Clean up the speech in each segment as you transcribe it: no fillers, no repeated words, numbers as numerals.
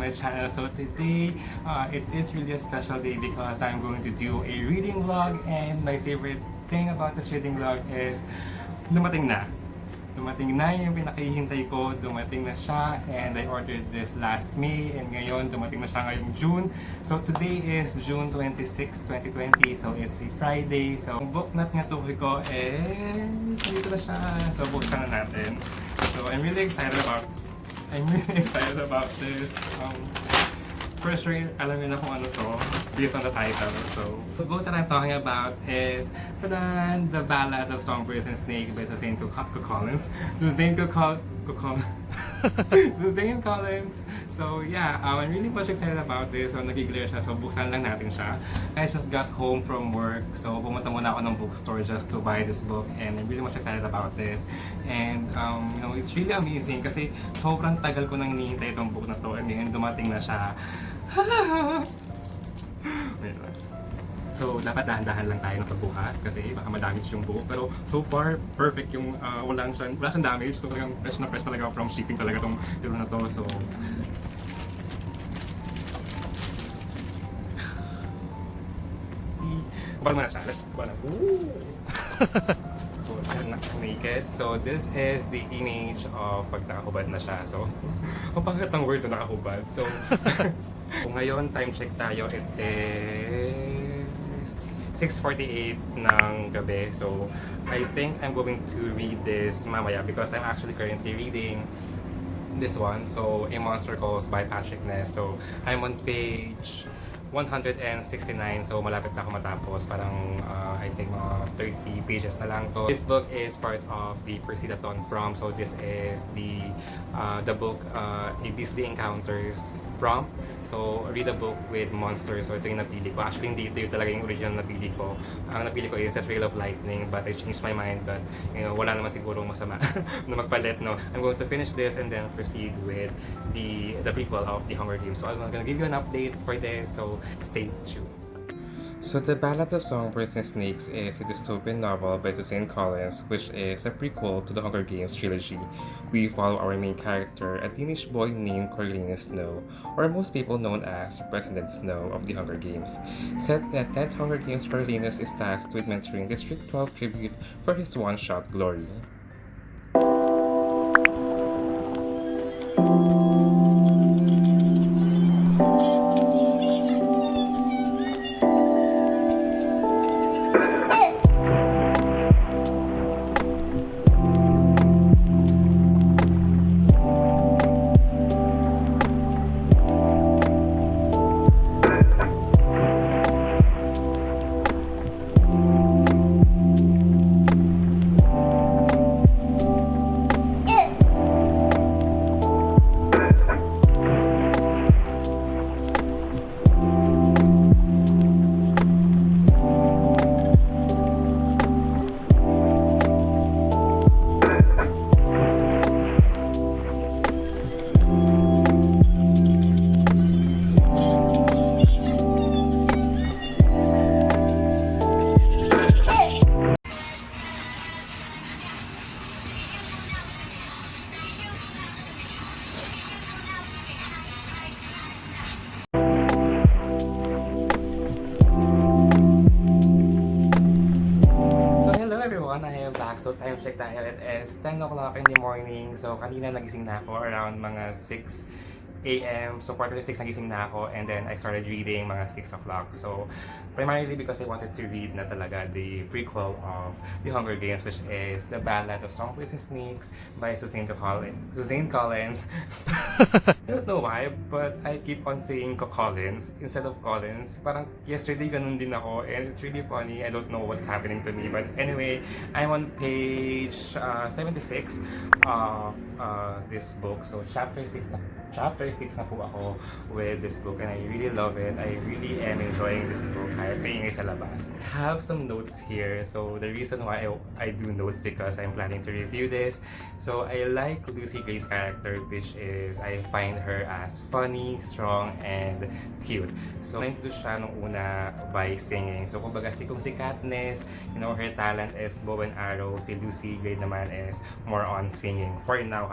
my channel. So today, it is really a special day because I'm going to do a reading vlog, and my favorite thing about this reading vlog is dumating na. Dumating na yung pinakahihintay ko, dumating na siya, and I ordered this last May, and ngayon dumating na siya ngayong June. So today is June 26, 2020, so it's a Friday. So ang book na tinutukoy ko is dito na siya. So buksan na natin. So I'm really excited about this. First read, alam niyo na kung ano to, based on the title. So, the book that I'm talking about is The Ballad of Songbirds and Snakes by Suzanne Collins. Suzanne Collins. So yeah, I'm really much excited about this. So nag-glare siya, so buksan lang natin siya. I just got home from work, so pumunta muna ako ng bookstore just to buy this book, and I'm really much excited about this. And you know, it's really amazing kasi sobrang tagal ko nang hinihintay itong book na to, and then dumating na siya. Wait lang. So, dapat dahan-dahan lang tayo ng pagbukas kasi baka ma-damage yung buhok. Pero so far, perfect yung wala siyang damage. So, talagang fresh na talaga from shipping talaga tong libro na to. So, baka na siya. Let's go na. So, naked. So, this is the image of pag nakahubad na siya. So, ang pangat ang word na nakahubad. So, kung ngayon, time check tayo, it is 6:48 ng gabi. So, I think I'm going to read this mamaya because I'm actually currently reading this one. So, A Monster Calls by Patrick Ness. So, I'm on page 169. So, malapit na ako matapos. Parang, I think mga 30 pages na lang to. This book is part of the Persidaton Prom. So, this is the book, These the Encounters Prom. So, read a book with monsters. So, ito yung napili ko. Actually, hindi ito yung talaga yung original napili ko. Ang napili ko is A Trail of Lightning, but I changed my mind. But, you know, wala naman sigurong masama na magpalit, no? I'm going to finish this and then proceed with the prequel of The Hunger Games. So, I'm gonna give you an update for this. So, stay tuned. So, The Ballad of Songbirds and Snakes is a dystopian novel by Suzanne Collins, which is a prequel to the Hunger Games trilogy. We follow our main character, a teenage boy named Coriolanus Snow, or most people known as President Snow of the Hunger Games. Set in the 10th Hunger Games, Coriolanus is tasked with mentoring District 12 tribute for his one-shot glory. So time check tayo, it is 10 o'clock in the morning. So kanina nagising na ako around mga 6 a.m. So quarter to 6 nagising na ako, and then I started reading mga 6 o'clock. So primarily because I wanted to read na talaga the prequel of The Hunger Games, which is The Ballad of Songbirds and Snakes by Suzanne Collins. I don't know why, but I keep on saying Collins instead of Collins. Parang yesterday ganun din ako, and it's really funny. I don't know what's happening to me, but anyway, I'm on page 76 of this book. So chapter 6 na po ako with this book, and I really love it. I really am enjoying this book kahit maingay sa labas. I have some notes here. So the reason why I do notes because I'm planning to review this. So I like Lucy Gray's character, which is I find her as funny, strong, and cute. So na-introduce siya nung una by singing. So kumbaga kung si Katniss, you know, her talent is bow and arrow. Si Lucy Gray naman is more on singing. For now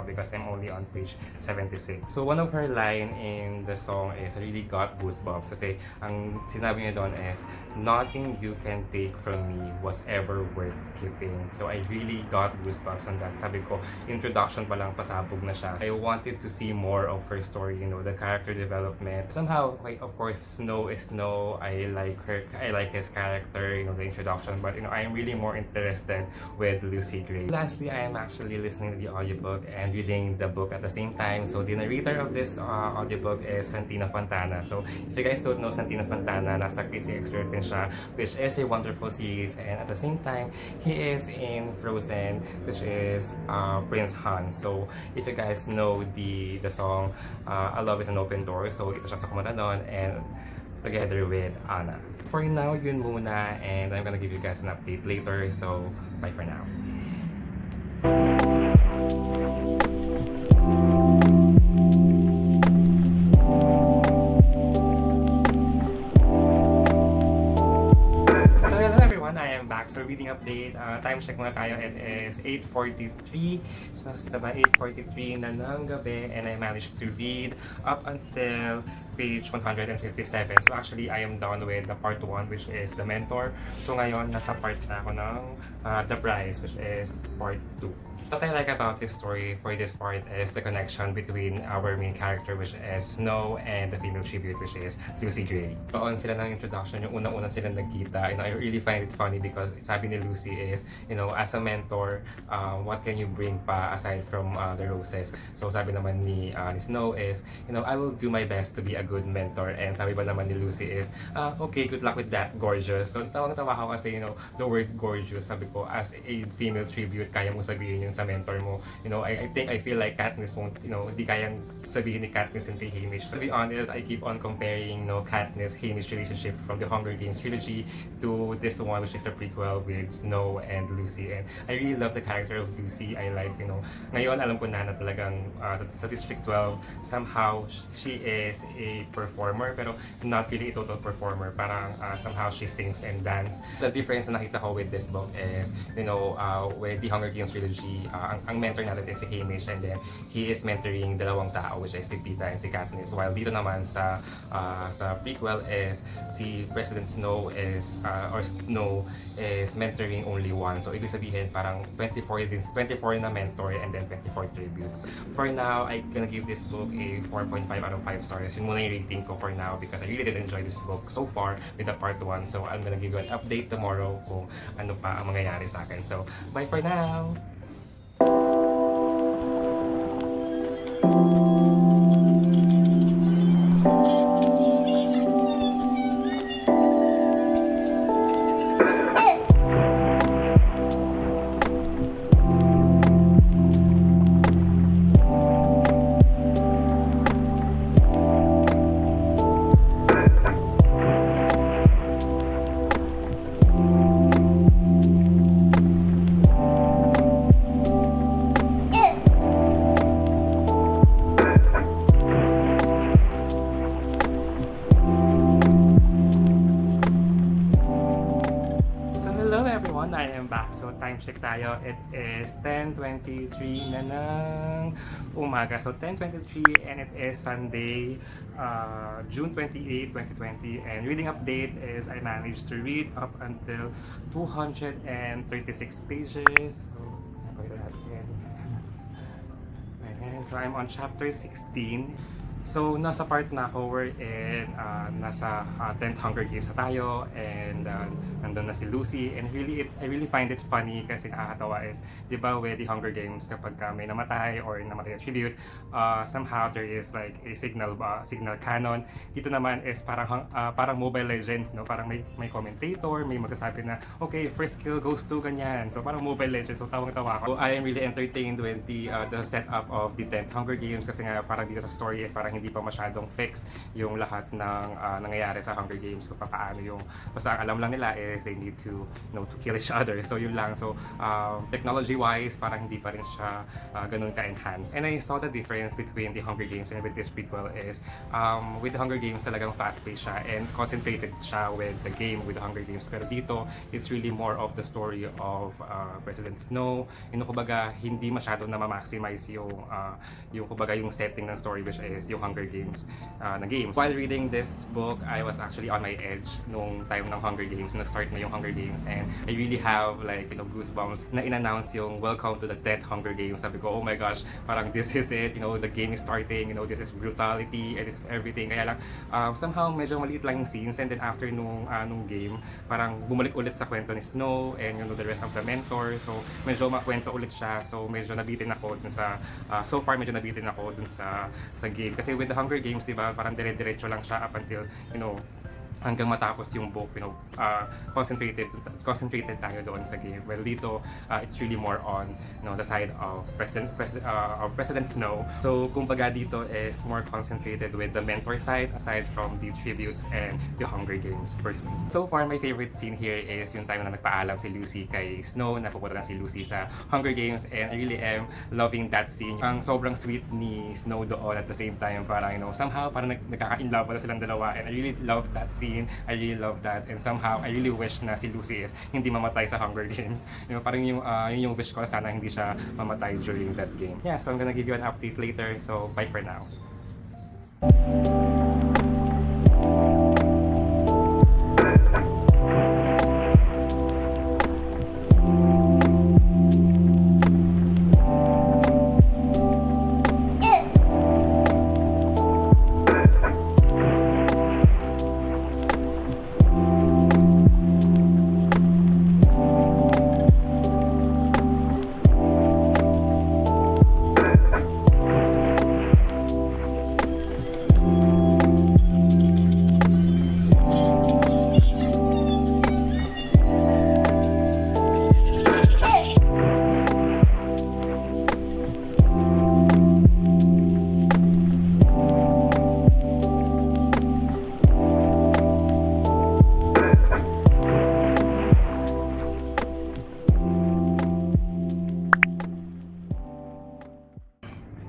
because I'm only on page 76. 26. So one of her line in the song is I really got goosebumps kasi ang sinabi niya doon is nothing you can take from me was ever worth keeping. So I really got goosebumps on that. Sabi ko, introduction pa lang pasabog na siya. I wanted to see more of her story, you know, the character development. Somehow, okay, of course, Snow is Snow. I like his character, you know, the introduction, but you know, I am really more interested with Lucy Gray. Lastly, I am actually listening to the audiobook and reading the book at the same time. So the narrator of this audiobook is Santina Fontana. So if you guys don't know Santina Fontana, nasa Crazy Ex-Girlfriend siya, which is a wonderful series, and at the same time, he is in Frozen, which is Prince Hans. So if you guys know the song A Love is an Open Door, so ito siya sa kumanta doon, and together with Anna. For now, yun muna, and I'm gonna give you guys an update later, so bye for now. So hello everyone, I am back. So reading update, time check muna tayo. It is 8:43. So nakikita ba, 8:43 na ng gabi, and I managed to read up until page 157. So actually, I am done with the part 1, which is the mentor. So ngayon, nasa part na ako ng the prize, which is part 2. What I like about this story for this part is the connection between our main character, which is Snow, and the female tribute, which is Lucy Gray. Doon sila ng introduction, yung unang-una sila nagkita. You know, I really find it funny because sabi ni Lucy is, you know, as a mentor, what can you bring pa aside from the roses? So sabi naman ni Snow is, you know, I will do my best to be a good mentor. And sabi ba naman ni Lucy is, okay, good luck with that, gorgeous. So tawang-tawa ako kasi, you know, the word gorgeous, sabi ko, as a female tribute, kaya mo sabihin yun sa mentor mo. You know, I feel like Katniss won't, you know, di kayang sabihin ni Katniss and kay Haymitch. To be honest, I keep on comparing, you know, Katniss-Haymitch relationship from the Hunger Games trilogy to this one, which is a prequel with Snow and Lucy. And I really love the character of Lucy. I like, you know, ngayon alam ko na talagang sa District 12, somehow she is a performer, pero not really a total performer. Parang somehow she sings and dance. The difference na nakita ko with this book is, you know, with the Hunger Games trilogy, ang mentor natin is si Haymitch, and then he is mentoring dalawang tao, which is si Pita and si Katniss. While dito naman sa prequel is si President Snow is Snow is mentoring only one. So ibig sabihin parang 24 na mentor and then 24 tributes. For now, I'm gonna give this book a 4.5 out of 5 stars. Yun muna yung rating ko for now because I really did enjoy this book so far with the part 1. So I'm gonna give you an update tomorrow kung ano pa ang mangyayari sa akin. So bye for now! I am back. So time check tayo. It is 10:23 na ng umaga. So 10:23 and it is Sunday, June 28, 2020. And reading update is I managed to read up until 236 pages. So, so I'm on chapter 16. So, nasa part na ako wherein nasa 10th Hunger Games na tayo, and nandun na si Lucy, and I really find it funny kasi nakakatawa is, di ba with the Hunger Games, kapag may namatay or namatay na tribute, somehow there is like a signal cannon. Dito naman is parang Mobile Legends, no? Parang may commentator, may magsasabi na, okay, first kill goes to ganyan. So, parang Mobile Legends. So, tawang-tawa ako. So, I am really entertained with the setup of the 10th Hunger Games kasi nga parang dito sa story is parang hindi pa masyadong fix yung lahat ng nangyayari sa Hunger Games, kung paano yung, basta ang alam lang nila is they need to, to kill each other. So yun lang. So technology-wise, parang hindi pa rin siya ganun ka-enhanced. And I saw the difference between the Hunger Games and with this prequel is, with the Hunger Games talagang fast-paced siya and concentrated siya with the game with the Hunger Games. Pero dito, it's really more of the story of President Snow. Kumbaga, hindi masyado na ma-maximize yung kumbaga yung setting ng story, which is yung Hunger Games na games. While reading this book, I was actually on my edge nung time ng Hunger Games, na start na yung Hunger Games, and I really have like goosebumps na in-announce yung welcome to the 10th Hunger Games. Sabi ko, oh my gosh, parang this is it, the game is starting, this is brutality, and this is everything. Kaya lang, somehow medyo maliit lang yung scenes, and then after nung game, parang bumalik ulit sa kwento ni Snow and the rest of the mentors. So medyo makwento ulit siya. So medyo nabitin ako dun sa so far medyo nabitin ako dun sa game. Kasi with the Hunger Games, di ba, parang dire-diretso lang siya up until hanggang matapos yung book, concentrated tayo doon sa game. Well, dito, it's really more on the side of President Snow. So, kumbaga dito is more concentrated with the mentor side aside from the tributes and the Hunger Games per se. So far, my favorite scene here is yung time na nagpaalam si Lucy kay Snow, na pupunta na si Lucy sa Hunger Games, and I really am loving that scene. Ang sobrang sweet ni Snow doon, at the same time, parang somehow parang nagkaka-inlove na silang dalawa, and I really love that scene. I really love that, and somehow I really wish na si Lucy is hindi mamatay sa Hunger Games. Parang yung wish ko, sana hindi siya mamatay during that game. Yeah, so I'm gonna give you an update later, so bye for now.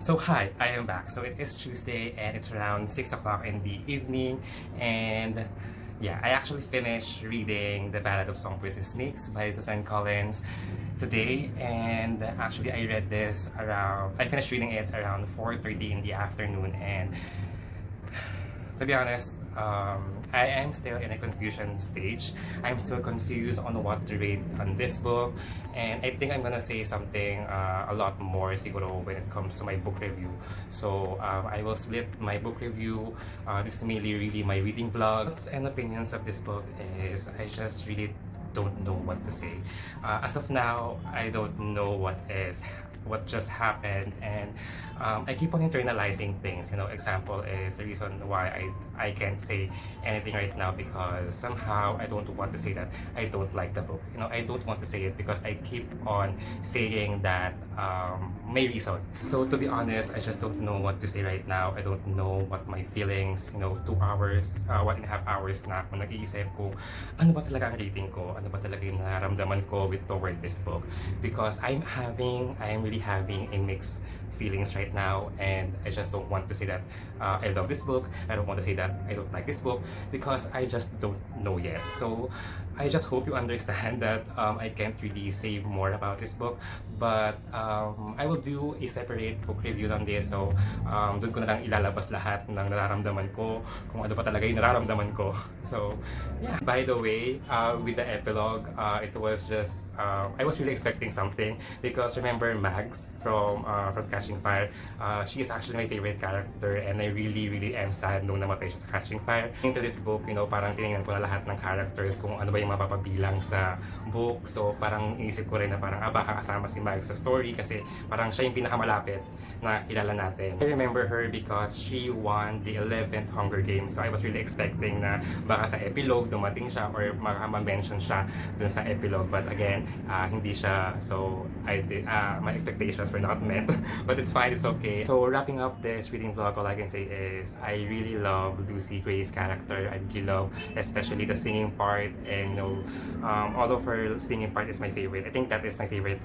So hi, I am back. So it is Tuesday and it's around 6 o'clock in the evening, and yeah, I actually finished reading The Ballad of Songbirds and Snakes by Susan Collins today, and actually I finished reading it around 4:30 in the afternoon, and to be honest, I am still in a confusion stage. I'm still confused on what to rate on this book, and I think I'm gonna say something a lot more siguro when it comes to my book review. So I will split my book review. This is mainly really my reading vlog. Thoughts and opinions of this book is I just really don't know what to say. As of now, I don't know what just happened, and I keep on internalizing things. Example is the reason why I can't say anything right now, because somehow I don't want to say that I don't like the book. I don't want to say it because I keep on saying that may reason. So to be honest, I just don't know what to say right now. I don't know what my feelings, 2 hours, 1.5 hours na ako nag-iisip ko, ano ba talaga ang rating ko? Ano ba talaga yung nararamdaman ko toward this book? Because I'm really having a mixed feelings right now, and I just don't want to say that I love this book. I don't want to say that I don't like this book, because I just don't know yet. So I just hope you understand that I can't really say more about this book, but I will do a separate book reviews on this. So doon ko na lang ilalabas lahat ng nararamdaman ko, kung ano pa talaga yung nararamdaman ko. So yeah. By the way, with the epilogue, it was just I was really expecting something, because remember Mags from Catching Fire, she is actually my favorite character, and I really am sad nung namatay siya sa Catching Fire. Into this book, parang tinignan ko na lahat ng characters, kung ano ba yung yung mapapabilang sa book. So parang inisip ko rin na parang baka kasama si Mag sa story kasi parang siya yung pinakamalapit na kilala natin. I remember her because she won the 11th Hunger Games. So I was really expecting na baka sa epilogue dumating siya or makaka-mention siya dun sa epilogue. But again, hindi siya. So my expectations were not met. But it's fine, it's okay. So wrapping up this reading vlog, all I can say is I really love Lucy Gray's character. I really love especially the singing part, and all of her singing part is my favorite. I think that is my favorite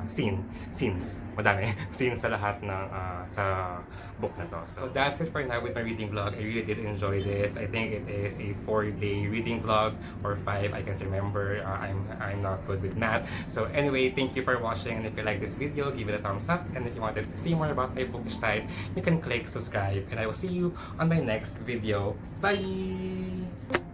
scenes. Madami scenes sa lahat ng sa book na to. So that's it for now with my reading vlog. I really did enjoy this. I think it is a 4-day reading vlog or 5. I can't remember. I'm not good with math. So anyway, thank you for watching, and if you like this video, give it a thumbs up, and if you wanted to see more about my bookish side, you can click subscribe, and I will see you on my next video. Bye!